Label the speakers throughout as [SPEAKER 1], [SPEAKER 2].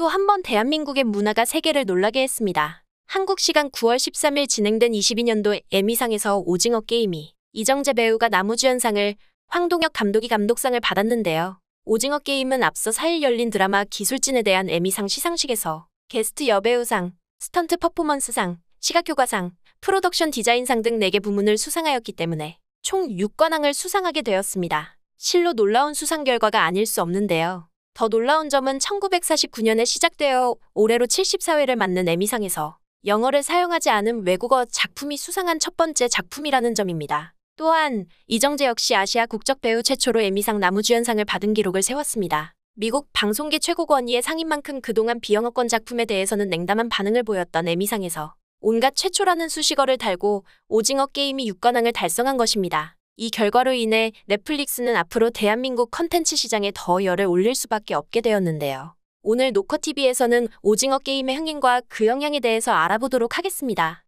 [SPEAKER 1] 또 한 번 대한민국의 문화가 세계를 놀라게 했습니다. 한국 시간 9월 13일 진행된 22년도 에미상에서 오징어 게임이 이정재 배우가 나무주연상을, 황동혁 감독이 감독상을 받았는데요. 오징어 게임은 앞서 4일 열린 드라마 기술진에 대한 에미상 시상식에서 게스트 여배우상, 스턴트 퍼포먼스상, 시각효과상, 프로덕션 디자인상 등 4개 부문을 수상하였기 때문에 총 6관왕을 수상하게 되었습니다. 실로 놀라운 수상 결과가 아닐 수 없는데요. 더 놀라운 점은 1949년에 시작되어 올해로 74회를 맞는 에미상에서 영어를 사용하지 않은 외국어 작품이 수상한 첫 번째 작품이라는 점입니다. 또한 이정재 역시 아시아 국적 배우 최초로 에미상 나무주연상을 받은 기록을 세웠습니다. 미국 방송계 최고 권위의 상인 만큼 그동안 비영어권 작품에 대해서는 냉담한 반응을 보였던 에미상에서 온갖 최초라는 수식어를 달고 오징어 게임이 6관왕을 달성한 것입니다. 이 결과로 인해 넷플릭스는 앞으로 대한민국 컨텐츠 시장에 더 열을 올릴 수밖에 없게 되었는데요. 오늘 노커TV에서는 오징어 게임의 흥행과 그 영향에 대해서 알아보도록 하겠습니다.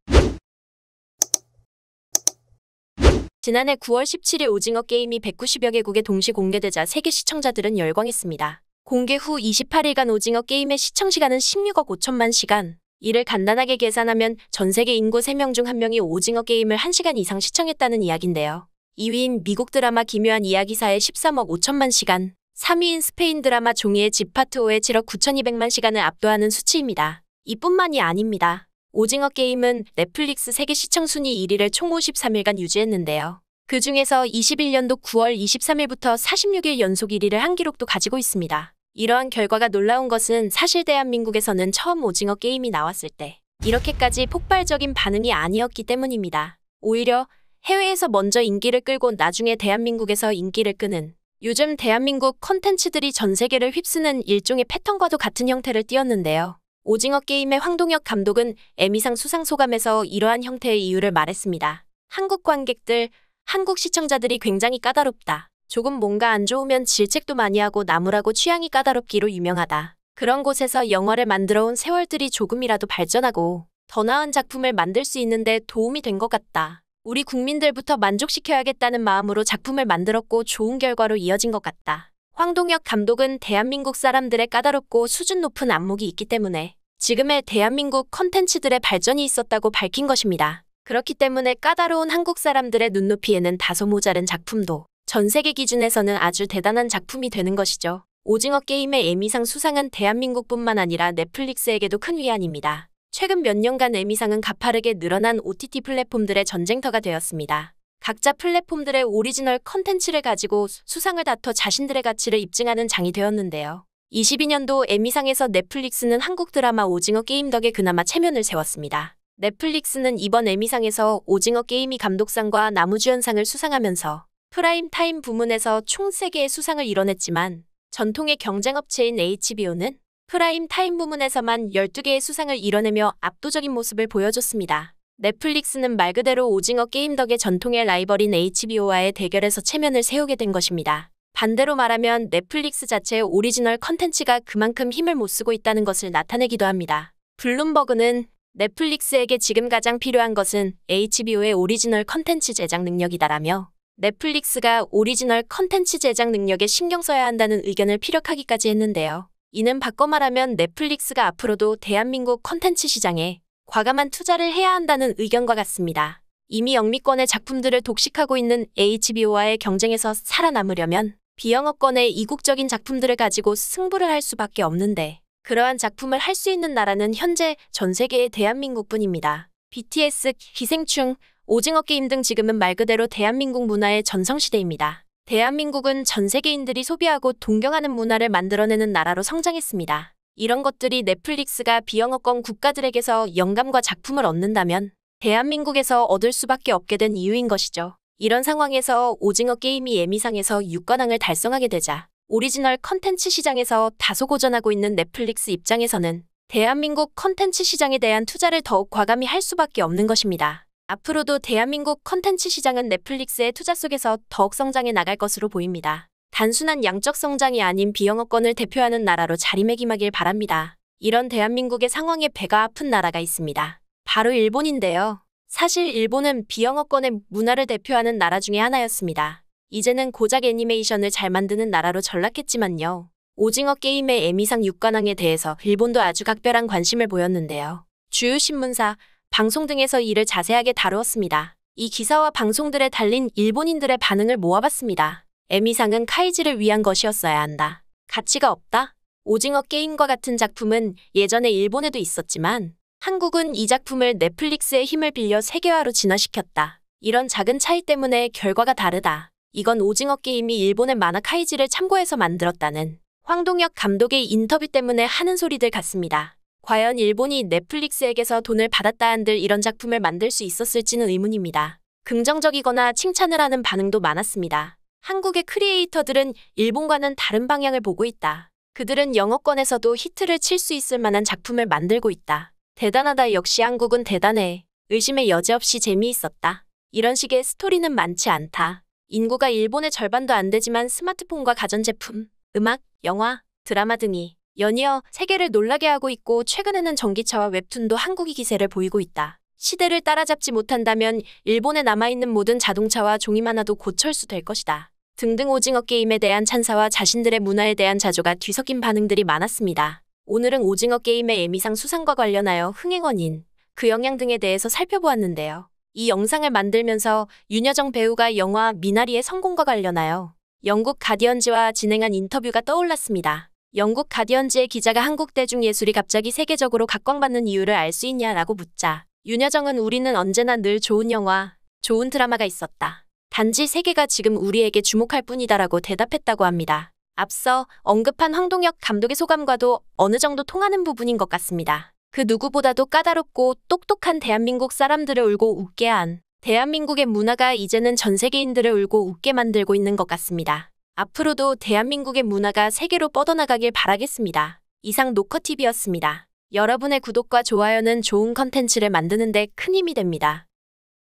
[SPEAKER 1] 지난해 9월 17일 오징어 게임이 190여 개국에 동시 공개되자 세계 시청자들은 열광했습니다. 공개 후 28일간 오징어 게임의 시청시간은 16억 5천만 시간. 이를 간단하게 계산하면 전 세계 인구 3명 중 1명이 오징어 게임을 1시간 이상 시청했다는 이야기인데요. 2위인 미국 드라마 기묘한 이야기사의 13억 5천만 시간, 3위인 스페인 드라마 종이의 집 파트 5의 7억 9,200만 시간을 압도하는 수치입니다. 이뿐만이 아닙니다. 오징어 게임은 넷플릭스 세계 시청 순위 1위를 총 53일간 유지했는데요. 그 중에서 21년도 9월 23일부터 46일 연속 1위를 한 기록도 가지고 있습니다. 이러한 결과가 놀라운 것은 사실 대한민국에서는 처음 오징어 게임이 나왔을 때 이렇게까지 폭발적인 반응이 아니었기 때문입니다. 오히려 해외에서 먼저 인기를 끌고 나중에 대한민국에서 인기를 끄는, 요즘 대한민국 콘텐츠들이 전 세계를 휩쓰는 일종의 패턴과도 같은 형태를 띄었는데요. 오징어 게임의 황동혁 감독은 에미상 수상 소감에서 이러한 형태의 이유를 말했습니다. 한국 관객들, 한국 시청자들이 굉장히 까다롭다. 조금 뭔가 안 좋으면 질책도 많이 하고 나무라고 취향이 까다롭기로 유명하다. 그런 곳에서 영화를 만들어 온 세월들이 조금이라도 발전하고 더 나은 작품을 만들 수 있는데 도움이 된 것 같다. 우리 국민들부터 만족시켜야겠다는 마음으로 작품을 만들었고 좋은 결과로 이어진 것 같다. 황동혁 감독은 대한민국 사람들의 까다롭고 수준 높은 안목이 있기 때문에 지금의 대한민국 컨텐츠들의 발전이 있었다고 밝힌 것입니다. 그렇기 때문에 까다로운 한국 사람들의 눈높이에는 다소 모자른 작품도 전 세계 기준에서는 아주 대단한 작품이 되는 것이죠. 오징어 게임의 에미상 수상은 대한민국뿐만 아니라 넷플릭스에게도 큰 위안입니다. 최근 몇 년간 에미상은 가파르게 늘어난 OTT 플랫폼들의 전쟁터가 되었습니다. 각자 플랫폼들의 오리지널 컨텐츠를 가지고 수상을 다퉈 자신들의 가치를 입증하는 장이 되었는데요. 22년도 에미상에서 넷플릭스는 한국 드라마 오징어 게임 덕에 그나마 체면을 세웠습니다. 넷플릭스는 이번 에미상에서 오징어 게임이 감독상과 나무주연상을 수상하면서 프라임 타임 부문에서 총 3개의 수상을 이뤄냈지만 전통의 경쟁업체인 HBO는 프라임 타임 부문에서만 12개의 수상을 이뤄내며 압도적인 모습을 보여줬습니다. 넷플릭스는 말 그대로 오징어 게임 덕에 전통의 라이벌인 HBO와의 대결에서 체면을 세우게 된 것입니다. 반대로 말하면 넷플릭스 자체의 오리지널 컨텐츠가 그만큼 힘을 못 쓰고 있다는 것을 나타내기도 합니다. 블룸버그는 넷플릭스에게 지금 가장 필요한 것은 HBO의 오리지널 컨텐츠 제작 능력이다라며 넷플릭스가 오리지널 컨텐츠 제작 능력에 신경 써야 한다는 의견을 피력하기까지 했는데요. 이는 바꿔 말하면 넷플릭스가 앞으로도 대한민국 컨텐츠 시장에 과감한 투자를 해야 한다는 의견과 같습니다. 이미 영미권의 작품들을 독식하고 있는 HBO와의 경쟁에서 살아남으려면 비영어권의 이국적인 작품들을 가지고 승부를 할 수밖에 없는데 그러한 작품을 할 수 있는 나라는 현재 전 세계의 대한민국뿐입니다. BTS, 기생충, 오징어 게임 등 지금은 말 그대로 대한민국 문화의 전성시대입니다. 대한민국은 전 세계인들이 소비하고 동경하는 문화를 만들어내는 나라로 성장했습니다. 이런 것들이 넷플릭스가 비영어권 국가들에게서 영감과 작품을 얻는다면 대한민국에서 얻을 수밖에 없게 된 이유인 것이죠. 이런 상황에서 오징어 게임이 에미상에서 6관왕을 달성하게 되자 오리지널 컨텐츠 시장에서 다소 고전하고 있는 넷플릭스 입장에서는 대한민국 컨텐츠 시장에 대한 투자를 더욱 과감히 할 수밖에 없는 것입니다. 앞으로도 대한민국 컨텐츠 시장은 넷플릭스의 투자 속에서 더욱 성장해 나갈 것으로 보입니다. 단순한 양적 성장이 아닌 비영어권을 대표하는 나라로 자리매김하길 바랍니다. 이런 대한민국의 상황에 배가 아픈 나라가 있습니다. 바로 일본인데요. 사실 일본은 비영어권의 문화를 대표하는 나라 중에 하나였습니다. 이제는 고작 애니메이션을 잘 만드는 나라로 전락했지만요. 오징어 게임의 에미상 6관왕에 대해서 일본도 아주 각별한 관심을 보였는데요. 주요 신문사, 방송 등에서 이를 자세하게 다루었습니다. 이 기사와 방송들에 달린 일본인들의 반응을 모아봤습니다. 에미상은 카이지를 위한 것이었어야 한다. 가치가 없다. 오징어 게임과 같은 작품은 예전에 일본에도 있었지만 한국은 이 작품을 넷플릭스의 힘을 빌려 세계화로 진화시켰다. 이런 작은 차이 때문에 결과가 다르다. 이건 오징어 게임이 일본의 만화 카이지를 참고해서 만들었다는 황동혁 감독의 인터뷰 때문에 하는 소리들 같습니다. 과연 일본이 넷플릭스에게서 돈을 받았다 한들 이런 작품을 만들 수 있었을지는 의문입니다. 긍정적이거나 칭찬을 하는 반응도 많았습니다. 한국의 크리에이터들은 일본과는 다른 방향을 보고 있다. 그들은 영어권에서도 히트를 칠 수 있을 만한 작품을 만들고 있다. 대단하다. 역시 한국은 대단해. 의심의 여지 없이 재미있었다. 이런 식의 스토리는 많지 않다. 인구가 일본의 절반도 안 되지만 스마트폰과 가전제품, 음악, 영화, 드라마 등이 연이어 세계를 놀라게 하고 있고 최근에는 전기차와 웹툰도 한국이 기세를 보이고 있다. 시대를 따라잡지 못한다면 일본에 남아있는 모든 자동차와 종이 만화도 곧 철수될 것이다. 등등 오징어 게임에 대한 찬사와 자신들의 문화에 대한 자조가 뒤섞인 반응들이 많았습니다. 오늘은 오징어 게임의 에미상 수상과 관련하여 흥행 원인, 그 영향 등에 대해서 살펴보았는데요. 이 영상을 만들면서 윤여정 배우가 영화 미나리의 성공과 관련하여 영국 가디언즈와 진행한 인터뷰가 떠올랐습니다. 영국 가디언즈의 기자가 한국 대중예술이 갑자기 세계적으로 각광받는 이유를 알 수 있냐라고 묻자 윤여정은 우리는 언제나 늘 좋은 영화, 좋은 드라마가 있었다. 단지 세계가 지금 우리에게 주목할 뿐이다라고 대답했다고 합니다. 앞서 언급한 황동혁 감독의 소감과도 어느 정도 통하는 부분인 것 같습니다. 그 누구보다도 까다롭고 똑똑한 대한민국 사람들을 울고 웃게 한 대한민국의 문화가 이제는 전 세계인들을 울고 웃게 만들고 있는 것 같습니다. 앞으로도 대한민국의 문화가 세계로 뻗어나가길 바라겠습니다. 이상 노커TV였습니다. 여러분의 구독과 좋아요는 좋은 컨텐츠를 만드는 데 큰 힘이 됩니다.